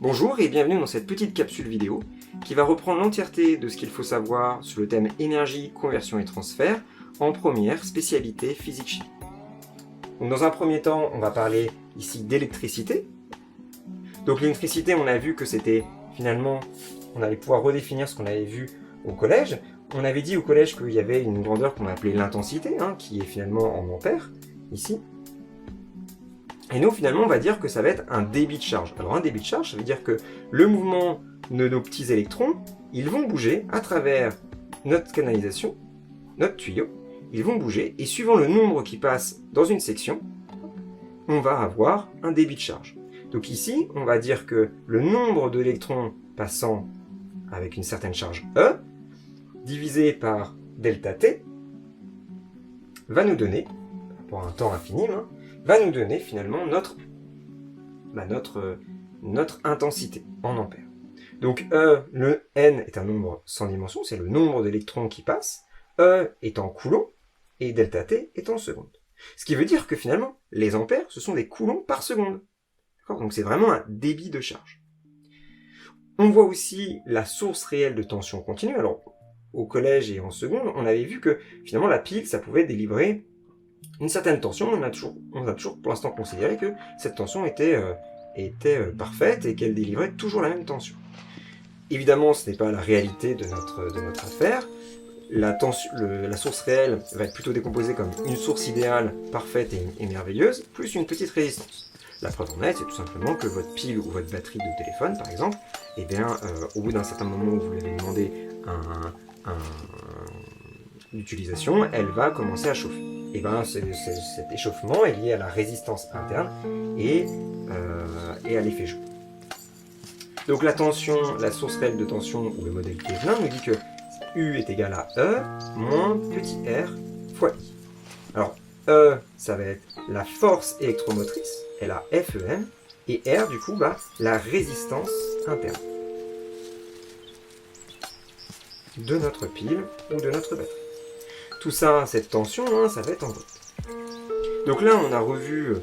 Bonjour et bienvenue dans cette petite capsule vidéo qui va reprendre l'entièreté de ce qu'il faut savoir sur le thème énergie, conversion et transfert en première spécialité physique-chimie. Donc dans un premier temps, on va parler ici d'électricité. Donc l'électricité, on a vu que c'était finalement, on allait pouvoir redéfinir ce qu'on avait vu au collège. On avait dit au collège qu'il y avait une grandeur qu'on appelait l'intensité, qui est finalement en ampères, ici. Et nous, finalement, on va dire que ça va être un débit de charge. Alors, un débit de charge, ça veut dire que le mouvement de nos petits électrons, ils vont bouger à travers notre canalisation, notre tuyau. Ils vont bouger, et suivant le nombre qui passe dans une section, on va avoir un débit de charge. Donc ici, on va dire que le nombre d'électrons passant avec une certaine charge E, divisé par delta T, va nous donner, pour un temps infini, va nous donner finalement notre intensité en ampères. Donc le N est un nombre sans dimension, c'est le nombre d'électrons qui passent, E est en coulomb, et delta T est en seconde. Ce qui veut dire que finalement, les ampères, ce sont des coulombs par seconde. Donc c'est vraiment un débit de charge. On voit aussi la source réelle de tension continue. Alors, au collège et en seconde, on avait vu que finalement la pile, ça pouvait délivrer une certaine tension. On a toujours pour l'instant considéré que cette tension était parfaite et qu'elle délivrait toujours la même tension. Évidemment, ce n'est pas la réalité de notre affaire. La source réelle va être plutôt décomposée comme une source idéale, parfaite et merveilleuse, plus une petite résistance. La preuve en est, c'est tout simplement que votre pile ou votre batterie de téléphone, par exemple, au bout d'un certain moment où vous lui avez demandé l'utilisation, elle va commencer à chauffer. Et cet échauffement est lié à la résistance interne et à l'effet chaud. Donc la source réelle de tension, ou le modèle Kevlin, nous dit que U est égal à E moins petit r fois I. Alors E, ça va être la force électromotrice, elle a FEM, et R, du coup, la résistance interne de notre pile ou de notre batterie. Tout ça, cette tension, ça va être en volts. Donc là, on a revu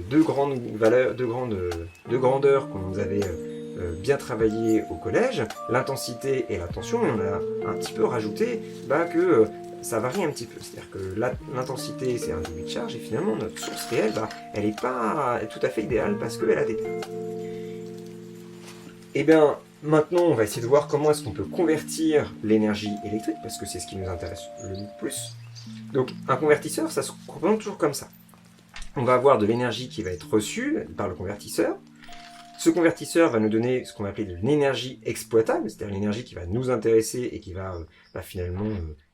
deux grandeurs qu'on nous avait bien travaillées au collège, l'intensité et la tension, et on a un petit peu rajouté que ça varie un petit peu. C'est-à-dire que l'intensité, c'est un débit de charge, et finalement, notre source réelle, elle n'est pas tout à fait idéale parce qu'elle a des pertes. Et bien, maintenant, on va essayer de voir comment est-ce qu'on peut convertir l'énergie électrique, parce que c'est ce qui nous intéresse le plus. Donc, un convertisseur, ça se représente toujours comme ça. On va avoir de l'énergie qui va être reçue par le convertisseur. Ce convertisseur va nous donner ce qu'on va appeler de l'énergie exploitable, c'est-à-dire l'énergie qui va nous intéresser et qui va finalement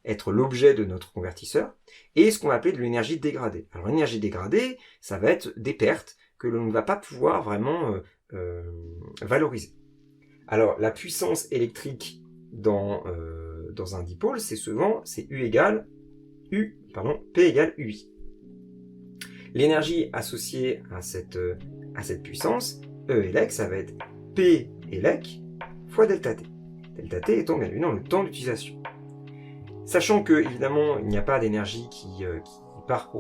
être l'objet de notre convertisseur, et ce qu'on va appeler de l'énergie dégradée. Alors l'énergie dégradée, ça va être des pertes que l'on ne va pas pouvoir vraiment valoriser. Alors la puissance électrique dans un dipôle, c'est P égale UI. L'énergie associée à cette puissance, E élec, ça va être P élec fois delta T. Delta T étant bien évidemment le temps d'utilisation. Sachant que, évidemment, il n'y a pas d'énergie qui part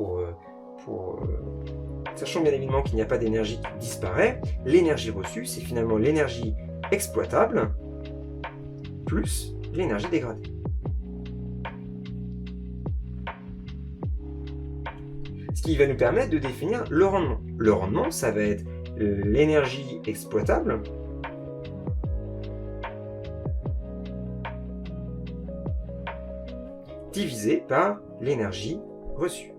sachant bien évidemment qu'il n'y a pas d'énergie qui disparaît, l'énergie reçue, c'est finalement l'énergie exploitable plus l'énergie dégradée. Ce qui va nous permettre de définir le rendement. Le rendement, ça va être l'énergie exploitable divisé par l'énergie reçue.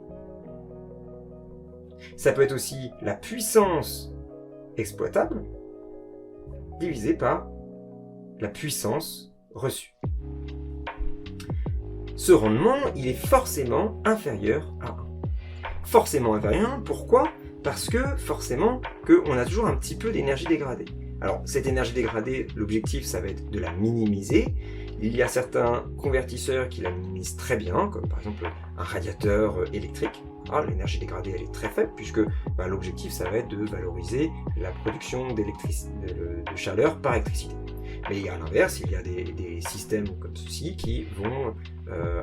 Ça peut être aussi la puissance exploitable divisé par la puissance reçue. Ce rendement, il est forcément inférieur à 1. Forcément inférieur à 1, pourquoi ? Parce que forcément on a toujours un petit peu d'énergie dégradée. Alors cette énergie dégradée, l'objectif ça va être de la minimiser. Il y a certains convertisseurs qui la minimisent très bien, comme par exemple un radiateur électrique. L'énergie dégradée elle est très faible puisque l'objectif ça va être de valoriser la production de chaleur par électricité. Mais à l'inverse, il y a des systèmes comme ceci qui vont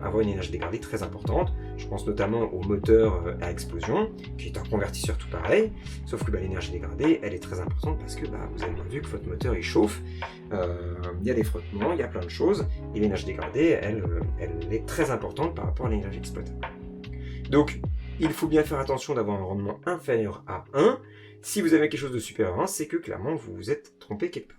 avoir une énergie dégradée très importante. Je pense notamment au moteur à explosion, qui est un convertisseur tout pareil, sauf que l'énergie dégradée, elle est très importante parce que vous avez bien vu que votre moteur il chauffe, il y a des frottements, il y a plein de choses, et l'énergie dégradée, elle est très importante par rapport à l'énergie exploitable. Donc, il faut bien faire attention d'avoir un rendement inférieur à 1. Si vous avez quelque chose de supérieur à 1, c'est que clairement vous vous êtes trompé quelque part.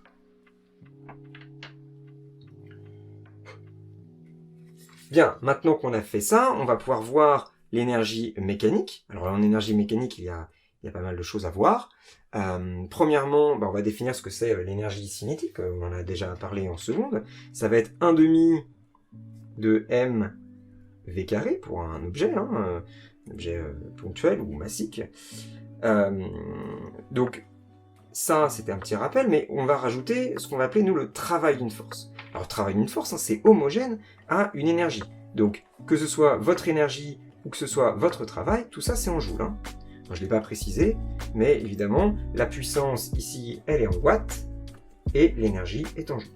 Bien, maintenant qu'on a fait ça, on va pouvoir voir l'énergie mécanique. Alors en énergie mécanique, il y a pas mal de choses à voir. Premièrement, on va définir ce que c'est l'énergie cinétique. On en a déjà parlé en seconde. Ça va être 1/2 de mv carré pour un objet, un objet ponctuel ou massique. Donc ça, c'était un petit rappel, mais on va rajouter ce qu'on va appeler, nous, le travail d'une force. Alors, le travail d'une force, c'est homogène à une énergie. Donc, que ce soit votre énergie ou que ce soit votre travail, tout ça, c'est en joules. Je ne l'ai pas précisé, mais évidemment, la puissance, ici, elle est en watts, et l'énergie est en joules.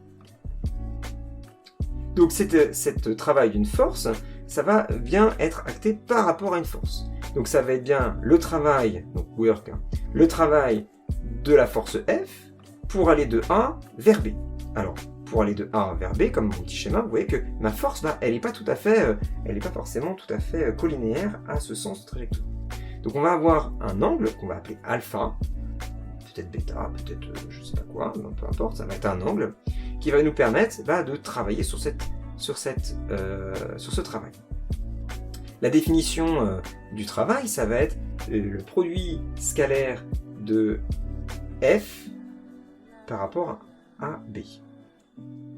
Donc, cette travail d'une force, ça va bien être acté par rapport à une force. Donc, ça va être bien le travail, donc work, le travail de la force F pour aller de A vers B. Alors, pour aller de A vers B, comme mon petit schéma, vous voyez que ma force, elle n'est pas forcément tout à fait collinéaire à ce sens de trajectoire. Donc on va avoir un angle qu'on va appeler alpha, peut-être bêta, peut-être je sais pas quoi, peu importe, ça va être un angle qui va nous permettre de travailler sur ce travail. La définition du travail, ça va être le produit scalaire de F par rapport à B.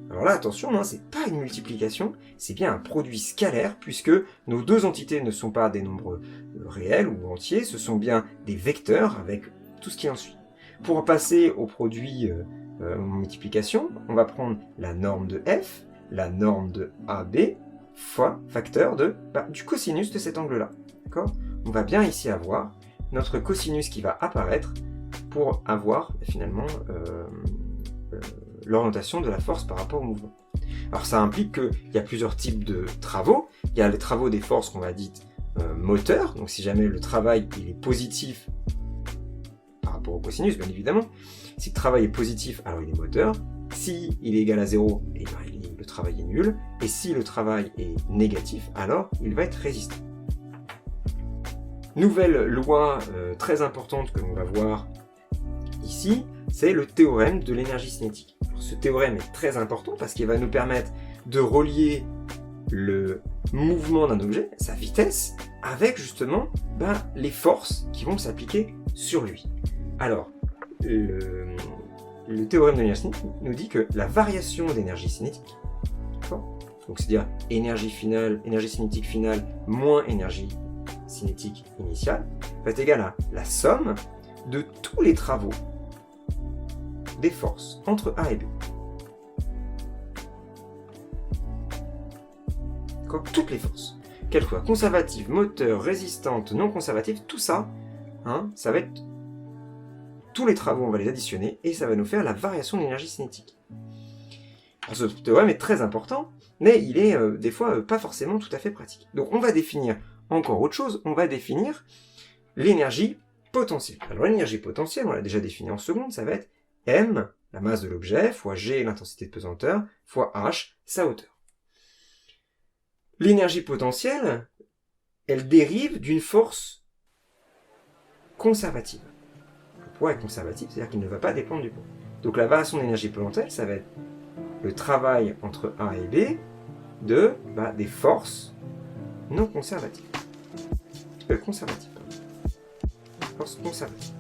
Alors là, attention, c'est pas une multiplication, c'est bien un produit scalaire, puisque nos deux entités ne sont pas des nombres réels ou entiers, ce sont bien des vecteurs avec tout ce qui en suit. Pour passer au produit multiplication, on va prendre la norme de F, la norme de AB, fois facteur du cosinus de cet angle-là. D'accord ? On va bien ici avoir notre cosinus qui va apparaître pour avoir finalement l'orientation de la force par rapport au mouvement. Alors ça implique qu'il y a plusieurs types de travaux. Il y a les travaux des forces qu'on va dire moteurs, donc si jamais le travail il est positif par rapport au cosinus, bien évidemment. Si le travail est positif, alors il est moteur. Si il est égal à 0, le travail est nul. Et si le travail est négatif, alors il va être résistant. Nouvelle loi très importante que l'on va voir ici, c'est le théorème de l'énergie cinétique. Alors, ce théorème est très important parce qu'il va nous permettre de relier le mouvement d'un objet, sa vitesse, avec justement les forces qui vont s'appliquer sur lui. Alors, le théorème de l'énergie cinétique nous dit que la variation d'énergie cinétique, donc c'est-à-dire énergie cinétique finale moins énergie cinétique initiale, va être égale à la somme de tous les travaux des forces entre A et B. Toutes les forces, qu'elles soient conservatives, moteurs, résistantes, non conservatives, tout ça, ça va être tous les travaux, on va les additionner et ça va nous faire la variation de l'énergie cinétique. Alors, ce théorème est très important, mais il est des fois pas forcément tout à fait pratique. Donc on va définir encore autre chose, on va définir l'énergie potentielle. Alors l'énergie potentielle, on l'a déjà définie en seconde, ça va être M, la masse de l'objet, fois G, l'intensité de pesanteur, fois H, sa hauteur. L'énergie potentielle, elle dérive d'une force conservative. Le poids est conservatif, c'est-à-dire qu'il ne va pas dépendre du poids. Donc la variation d'énergie potentielle, ça va être le travail entre A et B de des forces non conservatives. Conservatives. Forces conservatives.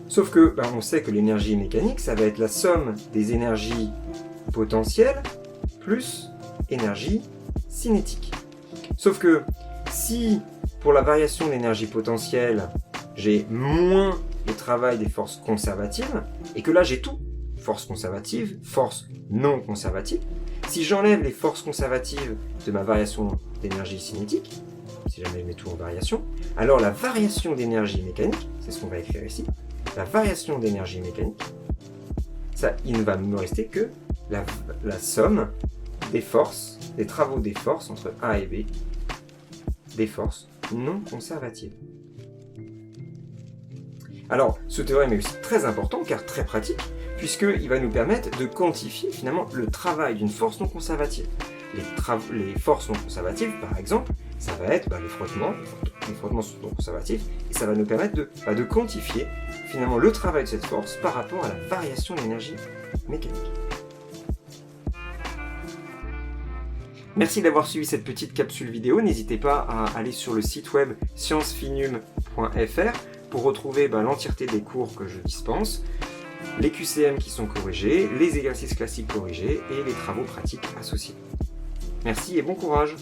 Sauf que, on sait que l'énergie mécanique, ça va être la somme des énergies potentielles plus énergie cinétique. Sauf que, si pour la variation d'énergie potentielle, j'ai moins le travail des forces conservatives, et que là j'ai tout, force conservative, force non conservative, Si j'enlève les forces conservatives de ma variation d'énergie cinétique, si jamais je mets tout en variation, alors la variation d'énergie mécanique, c'est ce qu'on va écrire ici, la variation d'énergie mécanique, ça, il ne va me rester que la somme des forces, des travaux des forces entre A et B, des forces non conservatives. Alors, ce théorème est aussi très important car très pratique, puisqu'il va nous permettre de quantifier finalement le travail d'une force non conservative. Les forces non conservatives, par exemple, ça va être les frottements sont non conservatifs, et ça va nous permettre de quantifier finalement le travail de cette force par rapport à la variation d'énergie mécanique. Merci d'avoir suivi cette petite capsule vidéo. N'hésitez pas à aller sur le site web sciencefinum.fr pour retrouver l'entièreté des cours que je dispense, les QCM qui sont corrigés, les exercices classiques corrigés et les travaux pratiques associés. Merci et bon courage!